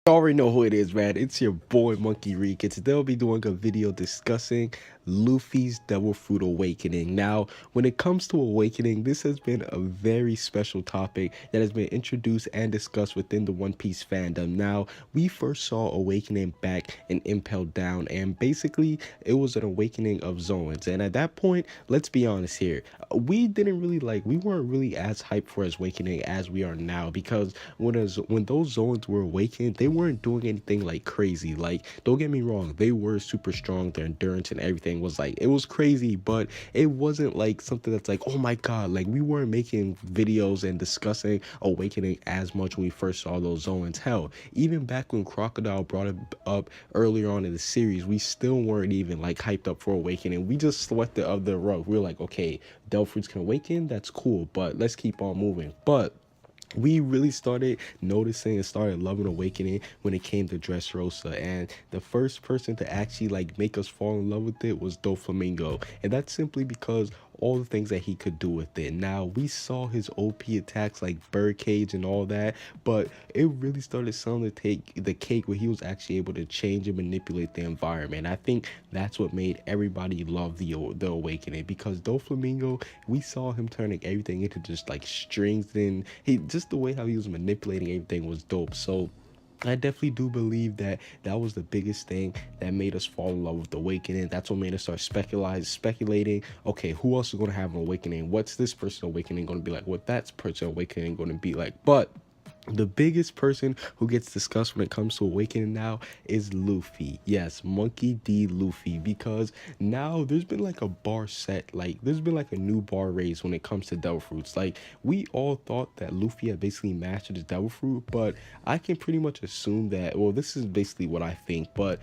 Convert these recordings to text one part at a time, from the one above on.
You already know who it is, man. It's your boy Monkey Reek. And today I'll be doing a video discussing Luffy's Devil Fruit Awakening. Now, when it comes to awakening, this has been a very special topic that has been introduced and discussed within the One Piece fandom. Now, we first saw Awakening back in Impelled Down, and basically it was an awakening of Zoans. And at that point, let's be honest here, we weren't really as hyped for his awakening as we are now, because when those Zoans were awakened, they weren't doing anything like crazy. Like, don't get me wrong, they were super strong. Their endurance and everything was like, it was crazy, but it wasn't like something that's like, oh my god, like we weren't making videos and discussing awakening as much when we first saw those Zoans. Hell, even back when Crocodile brought it up earlier on in the series, we still weren't even like hyped up for awakening. We just swept it of the rug. We were like, okay, Delphroots can awaken, that's cool, but let's keep on moving. But we really started noticing and started loving awakening when it came to Dressrosa, and the first person to actually like make us fall in love with it was Doflamingo, and that's simply because all the things that he could do with it. Now, we saw his OP attacks like Birdcage and all that, but it really started selling to take the cake where he was actually able to change and manipulate the environment. I think that's what made everybody love the awakening, because Doflamingo, we saw him turning everything into just like strings, and he just the way how he was manipulating everything was dope. So I definitely do believe that that was the biggest thing that made us fall in love with the awakening. That's what made us start speculating. Okay, who else is going to have an awakening? What's this person awakening going to be like? What that person awakening going to be like? But the biggest person who gets discussed when it comes to awakening now is Luffy. Yes, Monkey D. Luffy, because now there's been like a bar set, like there's been like a new bar raised when it comes to Devil Fruits. Like, we all thought that Luffy had basically mastered his Devil Fruit, but I can pretty much assume that, well, this is basically what I think, but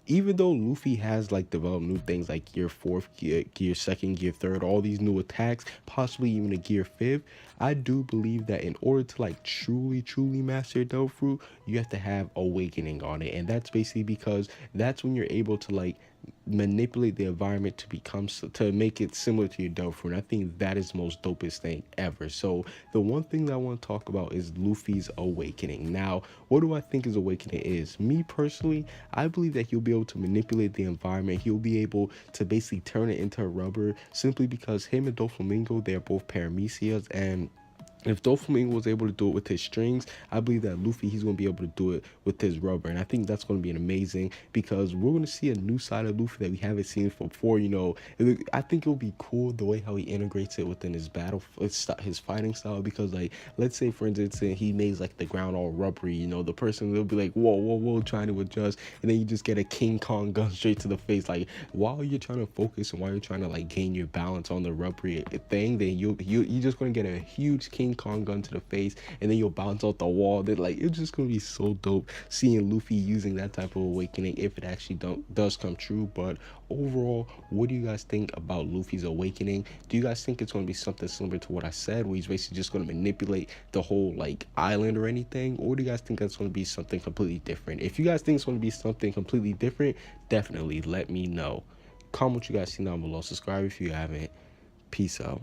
even though Luffy has like developed new things like gear 4th, gear 2nd, gear 3rd, all these new attacks, possibly even a gear 5th, I do believe that in order to like truly master Devil Fruit, you have to have awakening on it. And that's basically because that's when you're able to like manipulate the environment to make it similar to your Devil Fruit. And I think that is the most dopest thing ever. So the one thing that I want to talk about is Luffy's awakening. Now, what do I think his awakening is? Me personally, I believe that he'll be able to manipulate the environment. He'll be able to basically turn it into a rubber, simply because him and Doflamingo, they're both paramecias, and if Doflamingo was able to do it with his strings, I believe that Luffy, he's going to be able to do it with his rubber. And I think that's going to be an amazing, because we're going to see a new side of Luffy that we haven't seen before. You know, I think it'll be cool the way how he integrates it within his his fighting style. Because like, let's say for instance, he makes like the ground all rubbery, you know, the person will be like, whoa, trying to adjust. And then you just get a King Kong gun straight to the face. Like, while you're trying to focus and while you're trying to like gain your balance on the rubbery thing, then you're just going to get a huge King Kong gun to the face, and then you'll bounce out the wall. Then like, it's just gonna be so dope seeing Luffy using that type of awakening if it actually does come true. But overall, what do you guys think about Luffy's awakening? Do you guys think it's gonna be something similar to what I said, where he's basically just gonna manipulate the whole like island or anything, or do you guys think that's gonna be something completely different? If you guys think it's gonna be something completely different, definitely let me know. Comment what you guys see down below. Subscribe if you haven't. Peace out.